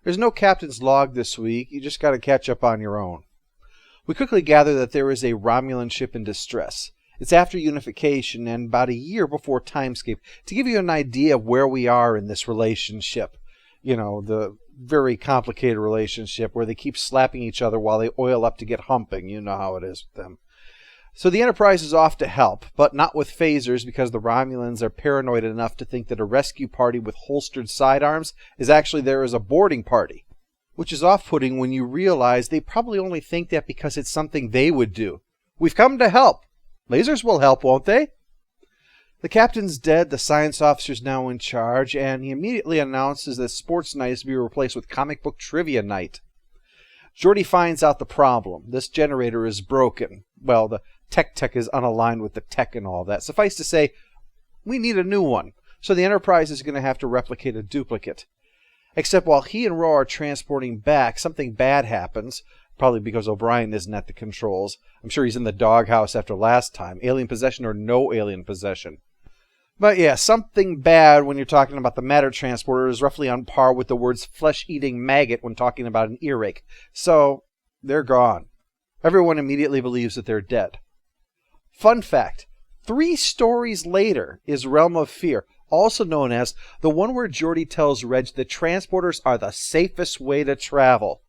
There's no captain's log this week. You just got to catch up on your own. We quickly gather that there is a Romulan ship in distress. It's after unification and about a year before Timescape. To give you an idea of where we are in this relationship, the very complicated relationship where they keep slapping each other while they oil up to get humping. You know how it is with them. So the Enterprise is off to help, but not with phasers because the Romulans are paranoid enough to think that a rescue party with holstered sidearms is actually there as a boarding party, which is off-putting when you realize they probably only think that because it's something they would do. We've come to help. Lasers will help, won't they? The captain's dead, the science officer's now in charge, and he immediately announces that sports night is to be replaced with comic book trivia night. Geordi finds out the problem. This generator is broken. Well, the tech is unaligned with the tech and all that. Suffice to say, we need a new one. So the Enterprise is going to have to replicate a duplicate. Except while he and Ro are transporting back, something bad happens. Probably because O'Brien isn't at the controls. I'm sure he's in the doghouse after last time. Alien possession or no alien possession. But yeah, something bad when you're talking about the matter transporter is roughly on par with the words flesh-eating maggot when talking about an earache. So, they're gone. Everyone immediately believes that they're dead. Fun fact, 3 stories later is Realm of Fear, also known as the one where Geordi tells Reg that transporters are the safest way to travel.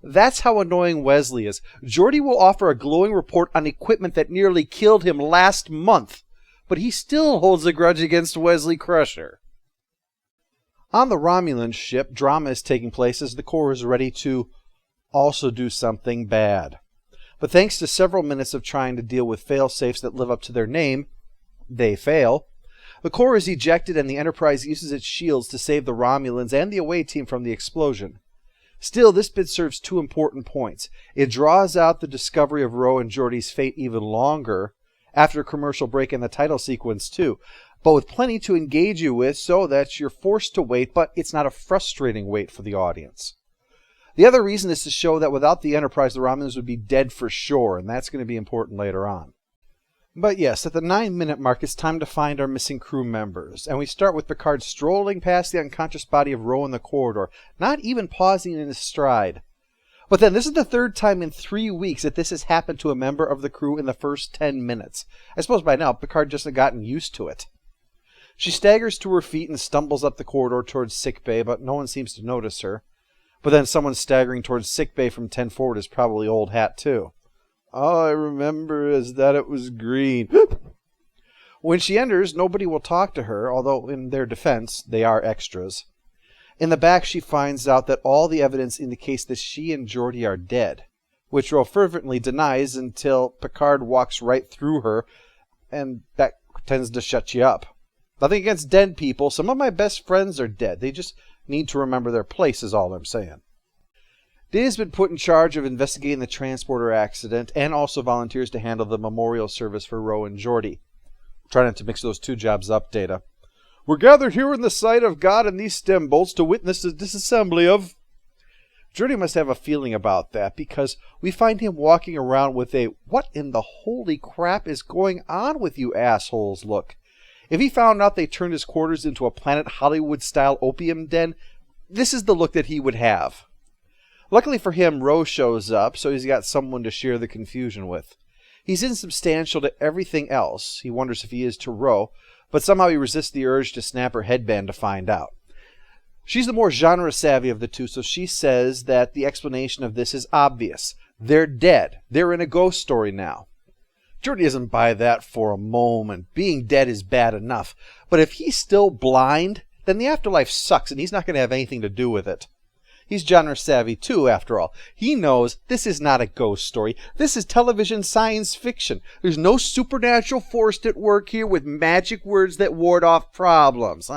That's how annoying Wesley is. Geordi will offer a glowing report on equipment that nearly killed him last month, but he still holds a grudge against Wesley Crusher. On the Romulan ship, drama is taking place as the Corps is ready to also do something bad. But thanks to several minutes of trying to deal with fail-safes that live up to their name, they fail. The Corps is ejected and the Enterprise uses its shields to save the Romulans and the away team from the explosion. Still, this bit serves 2 important points. It draws out the discovery of Ro and Geordi's fate even longer, after a commercial break in the title sequence too, but with plenty to engage you with so that you're forced to wait, but it's not a frustrating wait for the audience. The other reason is to show that without the Enterprise, the Romulans would be dead for sure, and that's going to be important later on. But yes, at the 9-minute mark, it's time to find our missing crew members, and we start with Picard strolling past the unconscious body of Ro in the corridor, not even pausing in his stride. But then, this is the 3rd time in 3 weeks that this has happened to a member of the crew in the first 10 minutes. I suppose by now, Picard just had gotten used to it. She staggers to her feet and stumbles up the corridor towards sickbay, but no one seems to notice her. But then someone staggering towards sickbay from 10 forward is probably Old Hat too. All I remember is that it was green. When she enters, nobody will talk to her, although in their defense, they are extras. In the back, she finds out that all the evidence indicates that she and Geordi are dead, which Ro fervently denies until Picard walks right through her, and that tends to shut you up. Nothing against dead people. Some of my best friends are dead. They just need to remember their place is all I'm saying. Data's been put in charge of investigating the transporter accident and also volunteers to handle the memorial service for Ro and Geordi. Try not to mix those 2 jobs up, Data. We're gathered here in the sight of God and these stem bolts to witness the disassembly of... Geordi must have a feeling about that because we find him walking around with a "what in the holy crap is going on with you assholes" look. If he found out they turned his quarters into a Planet Hollywood-style opium den, this is the look that he would have. Luckily for him, Ro shows up, so he's got someone to share the confusion with. He's insubstantial to everything else. He wonders if he is to Ro, but somehow he resists the urge to snap her headband to find out. She's the more genre-savvy of the two, so she says that the explanation of this is obvious. They're dead. They're in a ghost story now. Geordi doesn't buy that for a moment. Being dead is bad enough. But if he's still blind, then the afterlife sucks and he's not going to have anything to do with it. He's genre-savvy too, after all. He knows this is not a ghost story. This is television science fiction. There's no supernatural force at work here with magic words that ward off problems.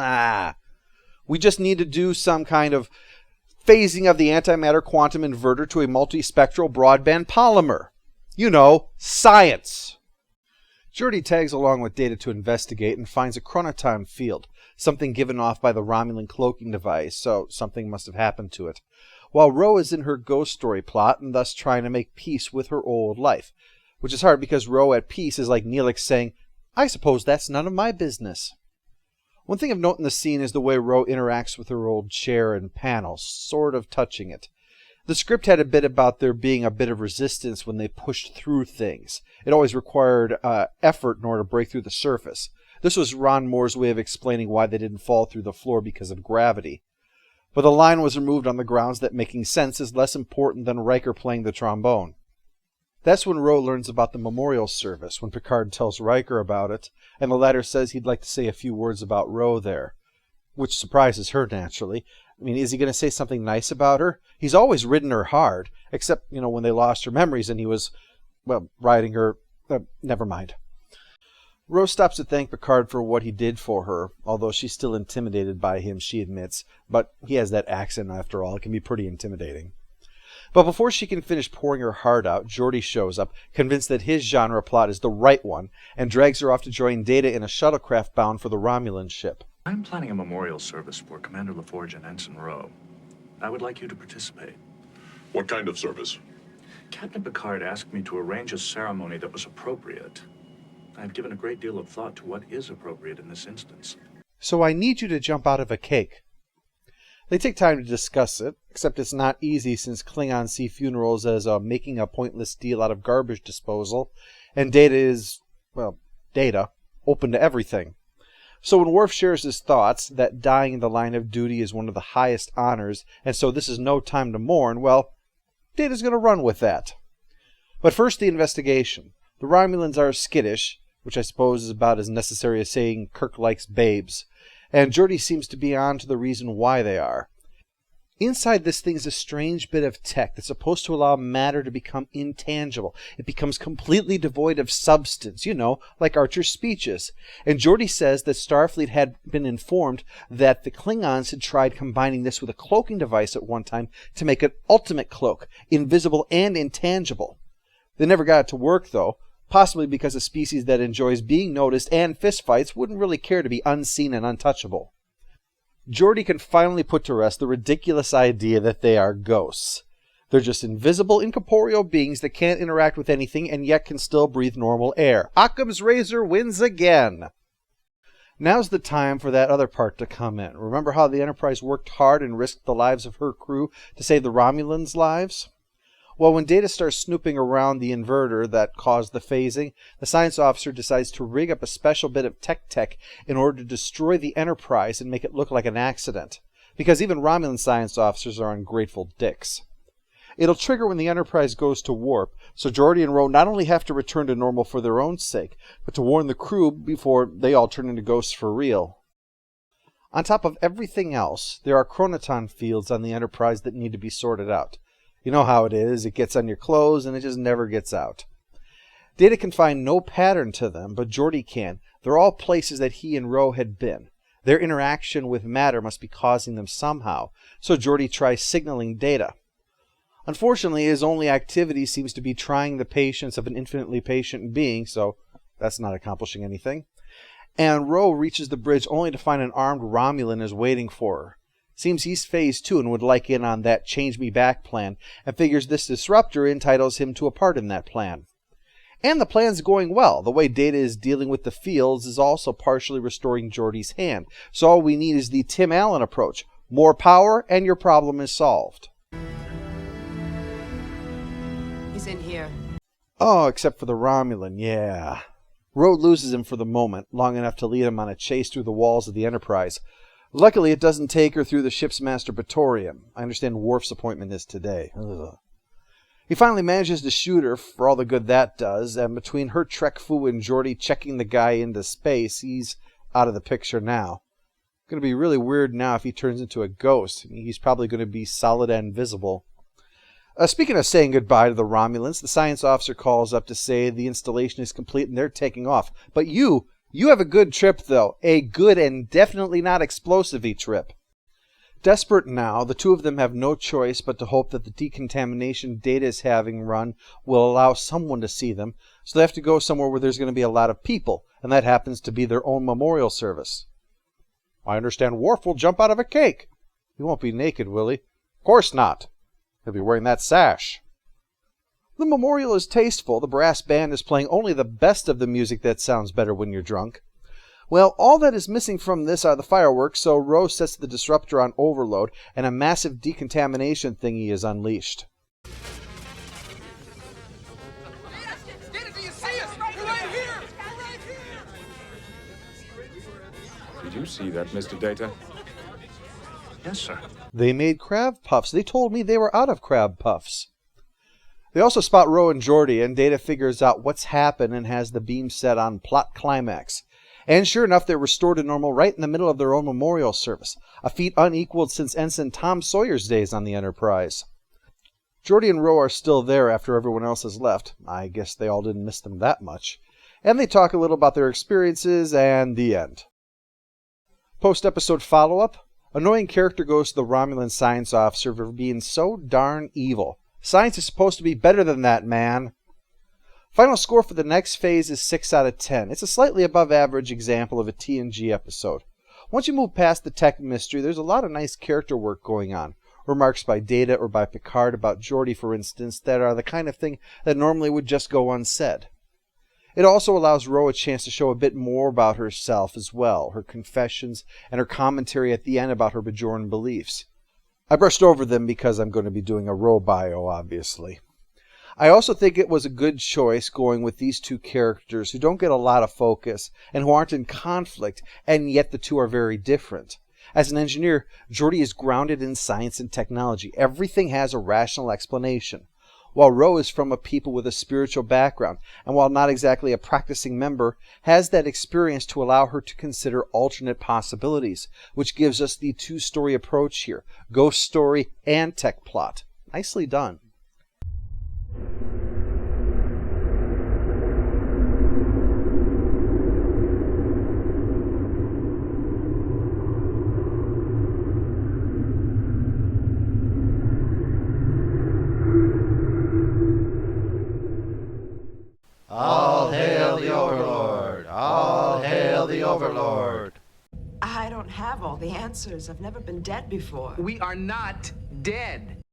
We just need to do some kind of phasing of the antimatter quantum inverter to a multispectral broadband polymer. You know, science. Geordi tags along with Data to investigate and finds a chronoton field, something given off by the Romulan cloaking device, so something must have happened to it, while Ro is in her ghost story plot and thus trying to make peace with her old life, which is hard because Ro at peace is like Neelix saying, "I suppose that's none of my business." One thing of note in the scene is the way Ro interacts with her old chair and panel, sort of touching it. The script had a bit about there being a bit of resistance when they pushed through things. It always required effort in order to break through the surface. This was Ron Moore's way of explaining why they didn't fall through the floor because of gravity. But the line was removed on the grounds that making sense is less important than Riker playing the trombone. That's when Ro learns about the memorial service, when Picard tells Riker about it, and the latter says he'd like to say a few words about Ro there. Which surprises her, naturally. I mean, is he going to say something nice about her? He's always ridden her hard, except, when they lost her memories and he was, riding her... never mind. Ro stops to thank Picard for what he did for her, although she's still intimidated by him, she admits. But he has that accent, after all. It can be pretty intimidating. But before she can finish pouring her heart out, Geordi shows up, convinced that his genre plot is the right one, and drags her off to join Data in a shuttlecraft bound for the Romulan ship. I'm planning a memorial service for Commander LaForge and Ensign Ro. I would like you to participate. What kind of service? Captain Picard asked me to arrange a ceremony that was appropriate. I've given a great deal of thought to what is appropriate in this instance. So I need you to jump out of a cake. They take time to discuss it, except it's not easy since Klingons see funerals as making a pointless deal out of garbage disposal, and Data is, Data, open to everything. So when Worf shares his thoughts, that dying in the line of duty is one of the highest honors, and so this is no time to mourn, Data's going to run with that. But first the investigation. The Romulans are skittish, which I suppose is about as necessary as saying Kirk likes babes, and Geordi seems to be on to the reason why they are. Inside this thing is a strange bit of tech that's supposed to allow matter to become intangible. It becomes completely devoid of substance, like Archer's speeches. And Geordi says that Starfleet had been informed that the Klingons had tried combining this with a cloaking device at one time to make an ultimate cloak, invisible and intangible. They never got it to work, though, possibly because a species that enjoys being noticed and fistfights wouldn't really care to be unseen and untouchable. Geordi can finally put to rest the ridiculous idea that they are ghosts. They're just invisible, incorporeal beings that can't interact with anything and yet can still breathe normal air. Occam's razor wins again! Now's the time for that other part to come in. Remember how the Enterprise worked hard and risked the lives of her crew to save the Romulans' lives? Well, when Data starts snooping around the inverter that caused the phasing, the science officer decides to rig up a special bit of tech in order to destroy the Enterprise and make it look like an accident. Because even Romulan science officers are ungrateful dicks. It'll trigger when the Enterprise goes to warp, so Geordi and Ro not only have to return to normal for their own sake, but to warn the crew before they all turn into ghosts for real. On top of everything else, there are chronoton fields on the Enterprise that need to be sorted out. You know how it is. It gets on your clothes and it just never gets out. Data can find no pattern to them, but Geordi can. They're all places that he and Ro had been. Their interaction with matter must be causing them somehow, so Geordi tries signaling Data. Unfortunately, his only activity seems to be trying the patience of an infinitely patient being, so that's not accomplishing anything. And Ro reaches the bridge only to find an armed Romulan is waiting for her. Seems he's phased too and would like in on that change me back plan, and figures this disruptor entitles him to a part in that plan. And the plan's going well. The way Data is dealing with the fields is also partially restoring Geordi's hand. So all we need is the Tim Allen approach. More power and your problem is solved. He's in here. Oh, except for the Romulan, yeah. Ro loses him for the moment, long enough to lead him on a chase through the walls of the Enterprise. Luckily, it doesn't take her through the ship's master Praetorium. I understand Worf's appointment is today. Ugh. He finally manages to shoot her, for all the good that does, and between her Trek Fu and Geordi checking the guy into space, he's out of the picture now. Going to be really weird now if he turns into a ghost. He's probably going to be solid and visible. Speaking of saying goodbye to the Romulans, the science officer calls up to say the installation is complete and they're taking off. But you have a good trip, though. A good and definitely not explosive-y trip. Desperate now, the two of them have no choice but to hope that the decontamination Data is having run will allow someone to see them, so they have to go somewhere where there's going to be a lot of people, and that happens to be their own memorial service. I understand Worf will jump out of a cake. He won't be naked, will he? Of course not. He'll be wearing that sash. The memorial is tasteful. The brass band is playing only the best of the music that sounds better when you're drunk. Well, all that is missing from this are the fireworks, so Rose sets the disruptor on overload, and a massive decontamination thingy is unleashed. Data, do you see us? We're right here! Did you see that, Mr. Data? Yes, sir. They made crab puffs. They told me they were out of crab puffs. They also spot Ro and Geordi, and Data figures out what's happened and has the beam set on plot climax. And sure enough, they're restored to normal right in the middle of their own memorial service, a feat unequaled since Ensign Tom Sawyer's days on the Enterprise. Geordi and Ro are still there after everyone else has left. I guess they all didn't miss them that much. And they talk a little about their experiences, and the end. Post-episode follow-up. Annoying character goes to the Romulan science officer for being so darn evil. Science is supposed to be better than that, man. Final score for the next phase is 6 out of 10. It's a slightly above average example of a TNG episode. Once you move past the tech mystery, there's a lot of nice character work going on. Remarks by Data or by Picard about Geordi, for instance, that are the kind of thing that normally would just go unsaid. It also allows Ro a chance to show a bit more about herself as well, her confessions and her commentary at the end about her Bajoran beliefs. I brushed over them because I'm going to be doing a Ro bio, obviously. I also think it was a good choice going with these two characters who don't get a lot of focus and who aren't in conflict, and yet the two are very different. As an engineer, Geordi is grounded in science and technology. Everything has a rational explanation. While Ro is from a people with a spiritual background, and while not exactly a practicing member, has that experience to allow her to consider alternate possibilities, which gives us the two-story approach here, ghost story and tech plot. Nicely done. All hail the Overlord! All hail the Overlord! I don't have all the answers. I've never been dead before. We are not dead.